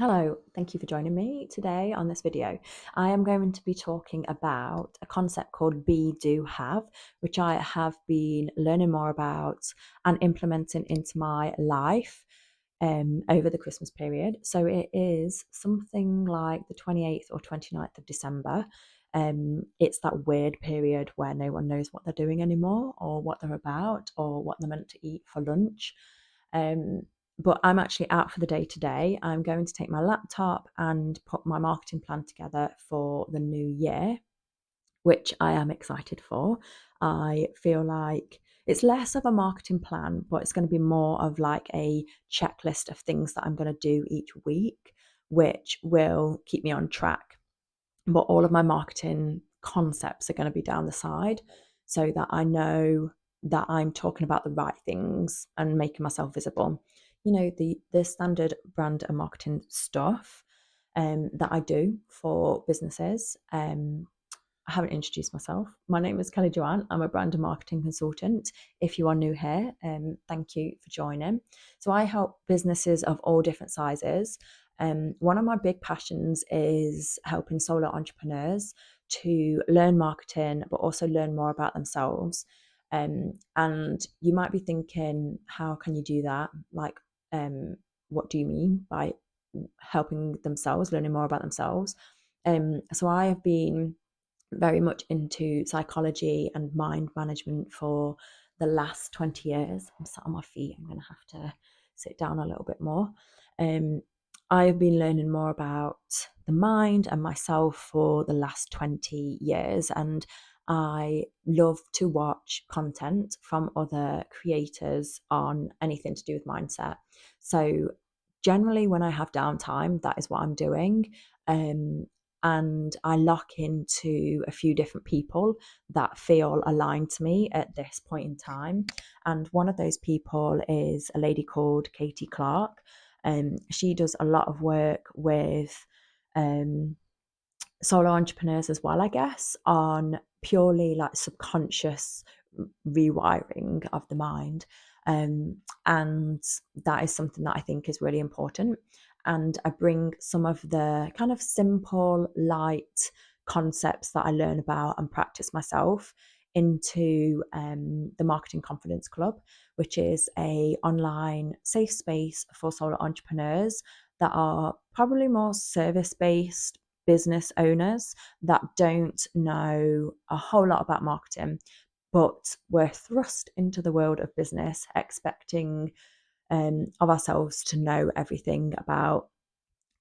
Hello, thank you for joining me today on this video. I am going to be talking about a concept called be, do, have, which I have been learning more about and implementing into my life over the Christmas period. So it is something like the 28th or 29th of December. It's that weird period where no one knows what they're doing anymore or what they're about or what they're meant to eat for lunch. Um, but I'm actually out for the day today. I'm going to take my laptop and put my marketing plan together for the new year, which I am excited for. I feel like it's less of a marketing plan, but it's going to be more of like a checklist of things that I'm going to do each week, which will keep me on track. But all of my marketing concepts are going to be down the side so that I know that I'm talking about the right things and making myself visible. The standard brand and marketing stuff that I do for businesses. I haven't introduced myself. My name is Kelly Joanne. I'm a brand and marketing consultant. If you are new here, thank you for joining. So I help businesses of all different sizes. One of my big passions is helping solo entrepreneurs to learn marketing, but also learn more about themselves. And you might be thinking, how can you do that? What do you mean by helping themselves, learning more about themselves? So I have been very much into psychology and mind management for the last 20 years. I'm sat on my feet. I'm going to have to sit down a little bit more. Um, I've been learning more about the mind and myself for the last 20 years, and I love to watch content from other creators on anything to do with mindset. So, generally, when I have downtime, that is what I'm doing. Um, and I lock into a few different people that feel aligned to me at this point in time. And one of those people is a lady called Katie Clark. She does a lot of work with um, solo entrepreneurs as well, I guess, on purely like subconscious rewiring of the mind. And that is something that I think is really important. And I bring some of the kind of simple, light concepts that I learn about and practice myself into the Marketing Confidence Club, which is a online safe space for solo entrepreneurs that are probably more service based business owners that don't know a whole lot about marketing, but we're thrust into the world of business expecting of ourselves to know everything about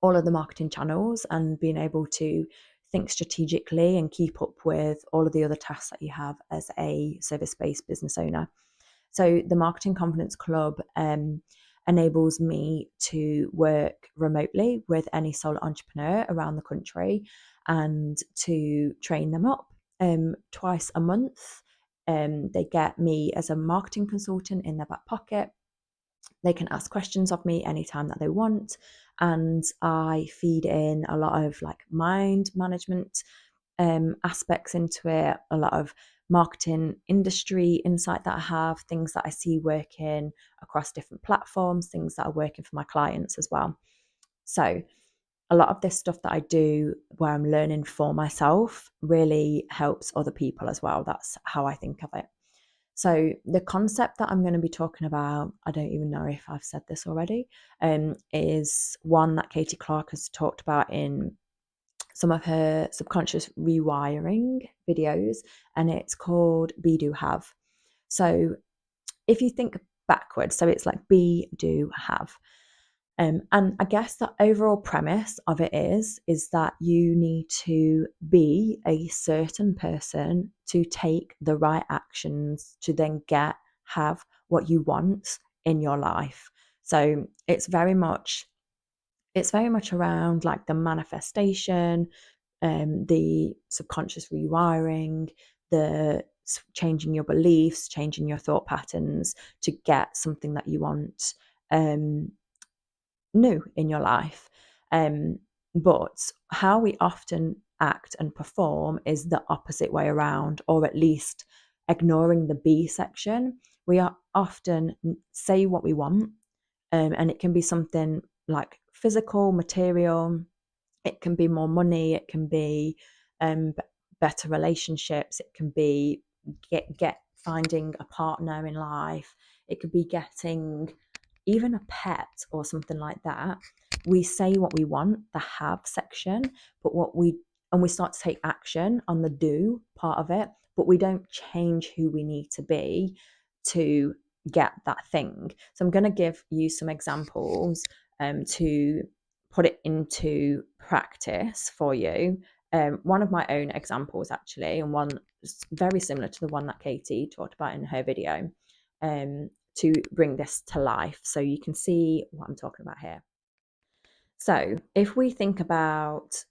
all of the marketing channels and being able to think strategically and keep up with all of the other tasks that you have as a service-based business owner. So the Marketing Confidence Club enables me to work remotely with any solo entrepreneur around the country and to train them up twice a month. They get me as a marketing consultant in their back pocket. They can ask questions of me anytime that they want. And I feed in a lot of like mind management aspects into it, a lot of marketing industry insight that I have, things that I see working across different platforms, things that are working for my clients as well. So, a lot of this stuff that I do where I'm learning for myself really helps other people as well. That's how I think of it. So the concept that I'm going to be talking about, I don't even know if I've said this already, is one that Katie Clark has talked about in some of her subconscious rewiring videos, and it's called Be Do Have. So if you think backwards, so it's like be do have. And I guess the overall premise of it is that you need to be a certain person to take the right actions to then have what you want in your life. So it's very much around like the manifestation, the subconscious rewiring, the changing your beliefs, changing your thought patterns to get something that you want new in your life. But how we often act and perform is the opposite way around, or at least ignoring the B section. We are often say what we want, And it can be something like physical, material. It can be more money. It can be better relationships. It can be get finding a partner in life. It could be getting even a pet or something like that. We say what we want, the have section, but we start to take action on the do part of it, but we don't change who we need to be to get that thing. So I'm going to give you some examples to put it into practice for you. One of my own examples, actually, and one very similar to the one that Katie talked about in her video, to bring this to life so you can see what I'm talking about here. So, if we think about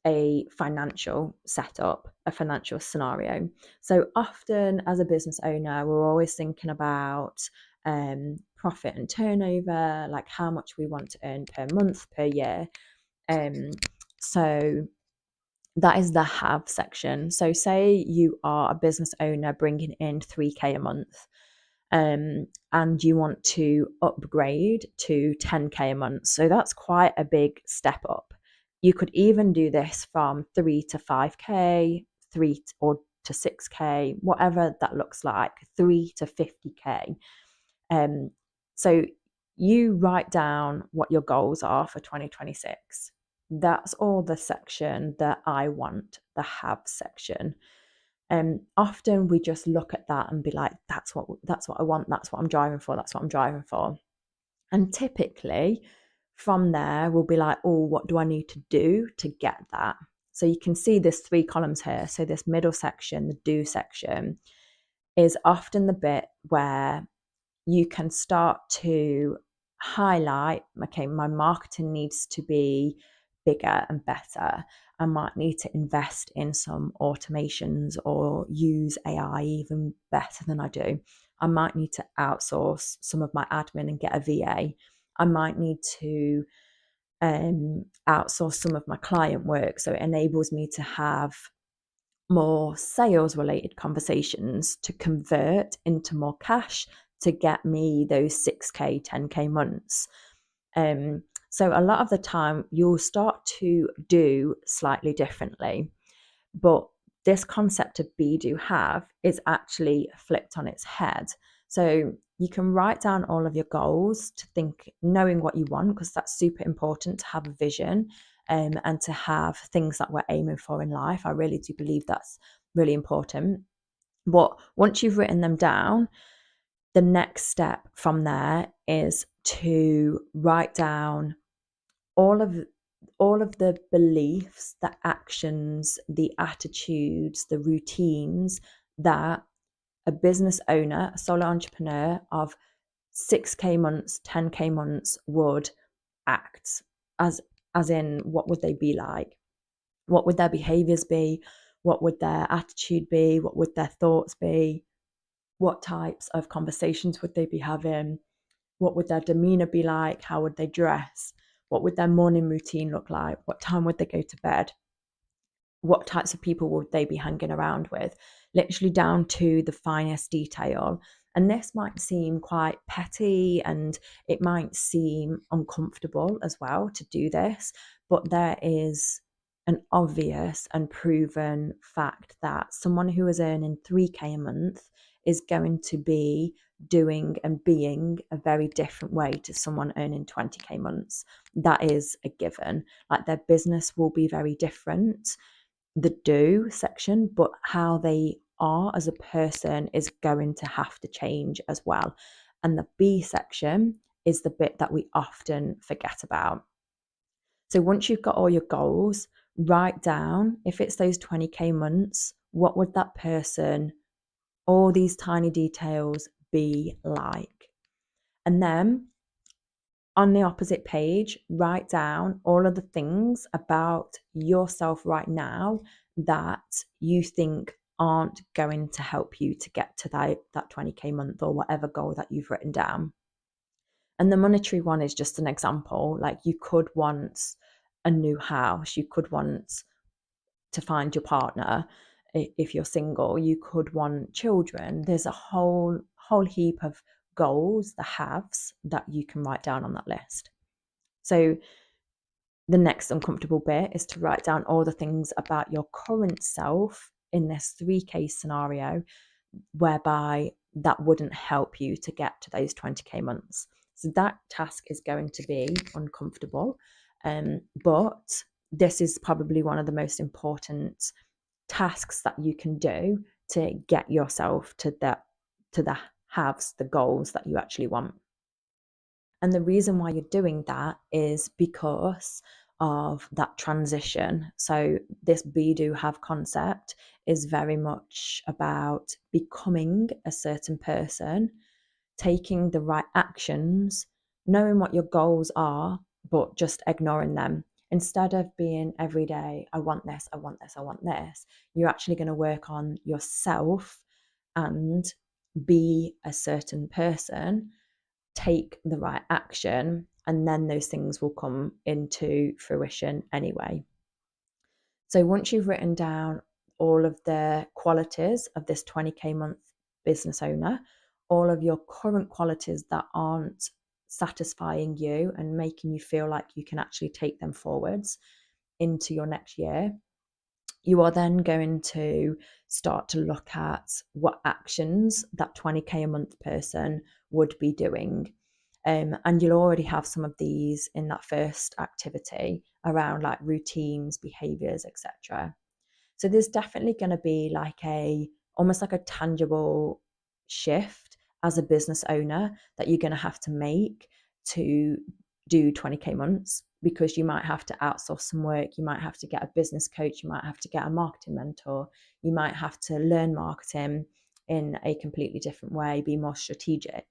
a financial setup, a financial scenario, so often as a business owner, we're always thinking about profit and turnover, like how much we want to earn per month, per year. So that is the have section. So say you are a business owner bringing in 3K a month, and you want to upgrade to 10K a month. So that's quite a big step up. You could even do this from 3 to 5K, 3 or to 6K, whatever that looks like, 3 to 50K. So you write down what your goals are for 2026. That's all the section that I want, the have section. Often we just look at that and be like, that's what I want, that's what I'm driving for, that's what I'm driving for. And typically from there we'll be like, oh, what do I need to do to get that? So you can see there's 3 columns here. So this middle section, the do section, is often the bit where you can start to highlight, okay, my marketing needs to be bigger and better. I might need to invest in some automations or use AI even better than I do. I might need to outsource some of my admin and get a VA. I might need to outsource some of my client work so it enables me to have more sales related conversations to convert into more cash to get me those 6K, 10K months. So a lot of the time you'll start to do slightly differently, but this concept of be, do, have is actually flipped on its head. So you can write down all of your goals to think, knowing what you want, because that's super important to have a vision and to have things that we're aiming for in life. I really do believe that's really important. But once you've written them down, the next step from there is to write down all of the beliefs, the actions, the attitudes, the routines that a business owner, a solo entrepreneur of 6K months, 10K months would act as in, what would they be like? What would their behaviors be? What would their attitude be? What would their thoughts be? What types of conversations would they be having? What would their demeanor be like? How would they dress? What would their morning routine look like? What time would they go to bed? What types of people would they be hanging around with? Literally down to the finest detail. And this might seem quite petty and it might seem uncomfortable as well to do this, but there is an obvious and proven fact that someone who is earning 3K a month is going to be doing and being a very different way to someone earning 20K months. That is a given. Like their business will be very different, the do section, but how they are as a person is going to have to change as well. And the be section is the bit that we often forget about. So once you've got all your goals, write down, if it's those 20K months, what would that person, all these tiny details, be like? And then on the opposite page, write down all of the things about yourself right now that you think aren't going to help you to get to that 20K month or whatever goal that you've written down. And the monetary one is just an example. Like you could want a new house, you could want to find your partner if you're single, you could want children. There's a whole heap of goals, the haves that you can write down on that list. So the next uncomfortable bit is to write down all the things about your current self in this 3K scenario, whereby that wouldn't help you to get to those 20K months. So that task is going to be uncomfortable, but this is probably one of the most important tasks that you can do to get yourself to the haves, the goals that you actually want. And the reason why you're doing that is because of that transition. So, this be, do, have concept is very much about becoming a certain person, taking the right actions, knowing what your goals are, but just ignoring them. Instead of being every day, I want this, I want this, I want this, you're actually going to work on yourself and be a certain person, take the right action, and then those things will come into fruition anyway. So once you've written down all of the qualities of this 20K month business owner, all of your current qualities that aren't satisfying you and making you feel like you can actually take them forwards into your next year, you are then going to start to look at what actions that 20K a month person would be doing. And you'll already have some of these in that first activity around like routines, behaviors, etc. So there's definitely going to be like almost like a tangible shift as a business owner that you're going to have to make to do 20K months, because you might have to outsource some work, you might have to get a business coach, you might have to get a marketing mentor, you might have to learn marketing in a completely different way, be more strategic.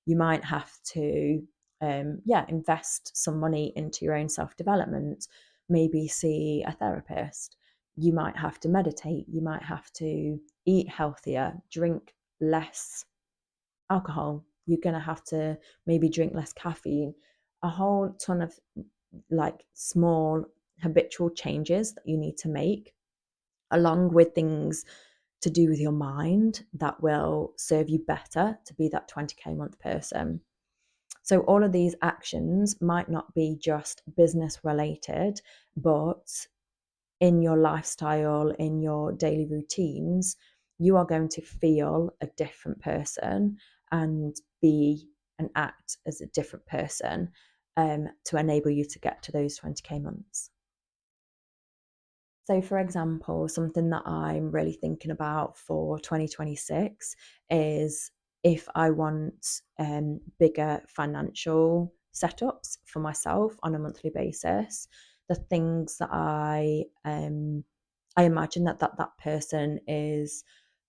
You might have to invest some money into your own self-development, maybe see a therapist. You might have to meditate, you might have to eat healthier, drink less alcohol, you're going to have to maybe drink less caffeine, a whole ton of like small habitual changes that you need to make, along with things to do with your mind that will serve you better to be that 20K month person. So all of these actions might not be just business related, but in your lifestyle, in your daily routines, you are going to feel a different person and be and act as a different person, to enable you to get to those 20K months. So, for example, something that I'm really thinking about for 2026 is if I want bigger financial setups for myself on a monthly basis, the things that I imagine that person is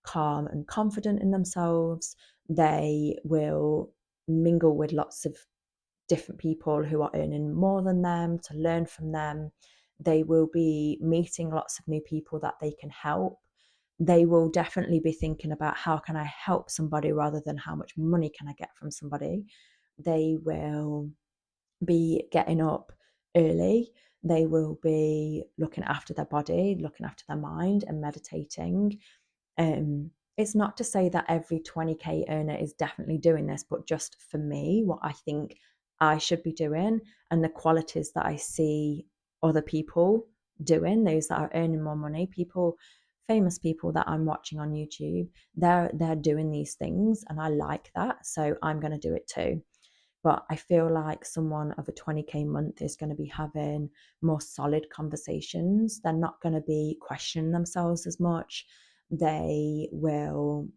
calm and confident in themselves. They will mingle with lots of different people who are earning more than them to learn from them. They will be meeting lots of new people that they can help. They will definitely be thinking about how can I help somebody rather than how much money can I get from somebody. They will be getting up early. They will be looking after their body, looking after their mind, and meditating. It's not to say that every 20K earner is definitely doing this, but just for me, what I think I should be doing and the qualities that I see other people doing, those that are earning more money, people, famous people that I'm watching on YouTube, they're doing these things and I like that. So I'm going to do it too. But I feel like someone of a 20K month is going to be having more solid conversations. They're not going to be questioning themselves as much. They will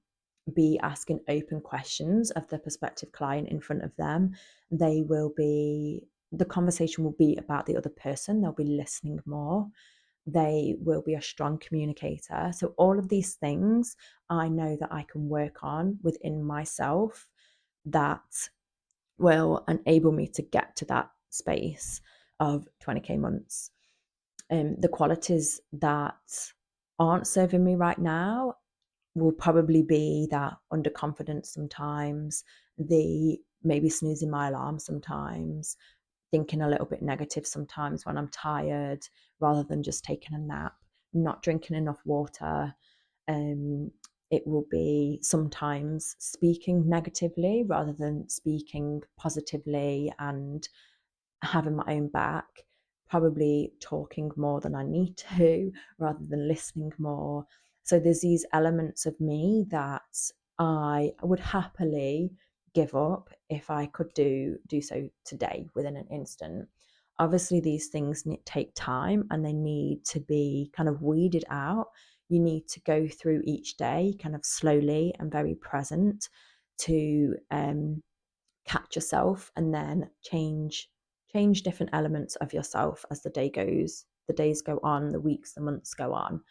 be asking open questions of the prospective client in front of them. The conversation will be about the other person. They'll be listening more. They will be a strong communicator. So, all of these things I know that I can work on within myself that will enable me to get to that space of 20K months. The qualities that aren't serving me right now will probably be that underconfidence sometimes, the maybe snoozing my alarm sometimes, thinking a little bit negative sometimes when I'm tired rather than just taking a nap, not drinking enough water, It will be sometimes speaking negatively rather than speaking positively and having my own back, probably talking more than I need to rather than listening more. So there's these elements of me that I would happily give up if I could do so today within an instant. Obviously, these things take time and they need to be kind of weeded out. You need to go through each day kind of slowly and very present to catch yourself and then change different elements of yourself as the days go on, the weeks, the months go on.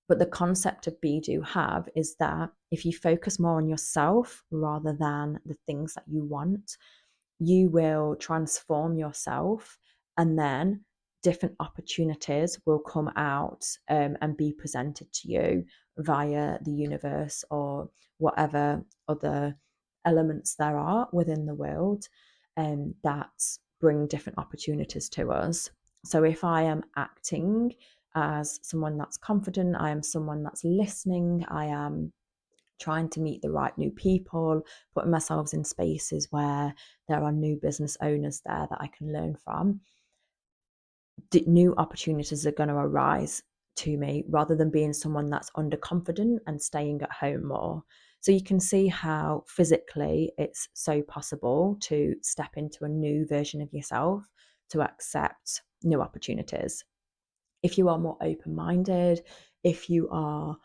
But the concept of be do have is that if you focus more on yourself rather than the things that you want, you will transform yourself, and then different opportunities will come out and be presented to you via the universe or whatever other elements there are within the world that bring different opportunities to us. So if I am acting as someone that's confident, I am someone that's listening, I am trying to meet the right new people, putting myself in spaces where there are new business owners there that I can learn from, new opportunities are going to arise to me rather than being someone that's underconfident and staying at home more. So you can see how physically it's so possible to step into a new version of yourself, to accept new opportunities. If you are more open minded, if you are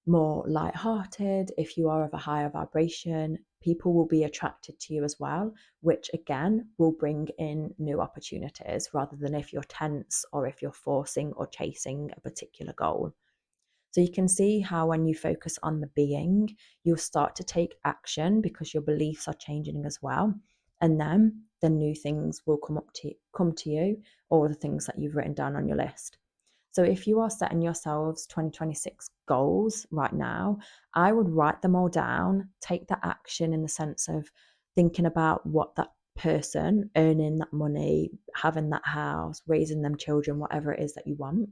more light-hearted, if you are of a higher vibration, people will be attracted to you as well, which again will bring in new opportunities rather than if you're tense or if you're forcing or chasing a particular goal. So you can see how when you focus on the being, you'll start to take action because your beliefs are changing as well. And then the new things will come to you, or the things that you've written down on your list. So if you are setting yourselves 2026 goals right now, I would write them all down, take that action in the sense of thinking about what that person earning that money, having that house, raising them children, whatever it is that you want,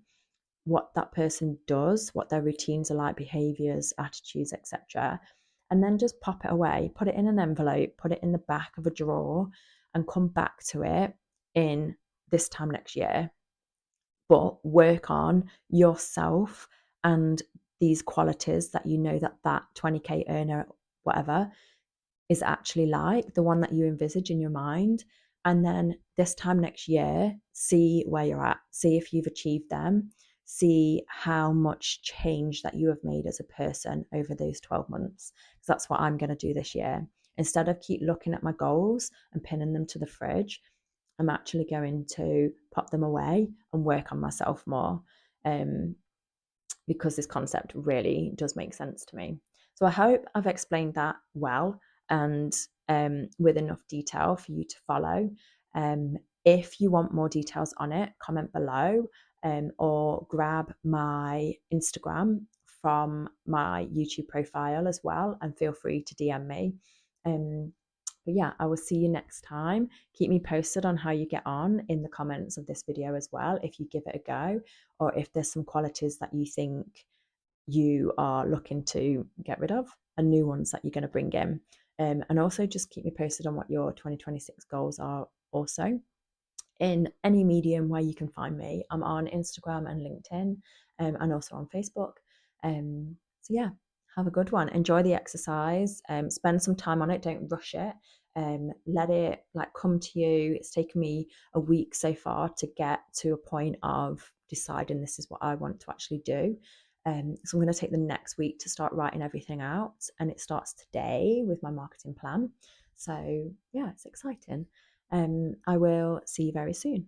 what that person does, what their routines are like, behaviors, attitudes, etc. And then just pop it away, put it in an envelope, put it in the back of a drawer, and come back to it in this time next year. But work on yourself and these qualities that you know that 20K earner, whatever, is actually like, the one that you envisage in your mind. And then this time next year, see where you're at, see if you've achieved them, see how much change that you have made as a person over those 12 months. Because that's what I'm going to do this year. Instead of keep looking at my goals and pinning them to the fridge, I'm actually going to pop them away and work on myself more. Because this concept really does make sense to me. So I hope I've explained that well and with enough detail for you to follow. If you want more details on it, comment below or grab my Instagram from my YouTube profile as well, and feel free to DM me. But yeah, I will see you next time. Keep me posted on how you get on in the comments of this video as well, if you give it a go, or if there's some qualities that you think you are looking to get rid of and new ones that you're going to bring in. And also just keep me posted on what your 2026 goals are also in any medium where you can find me. I'm on Instagram and LinkedIn and also on Facebook. So yeah, have a good one. Enjoy the exercise. Spend some time on it. Don't rush it. Let it like come to you. It's taken me a week so far to get to a point of deciding this is what I want to actually do. So I'm going to take the next week to start writing everything out, and it starts today with my marketing plan. So yeah, it's exciting. I will see you very soon.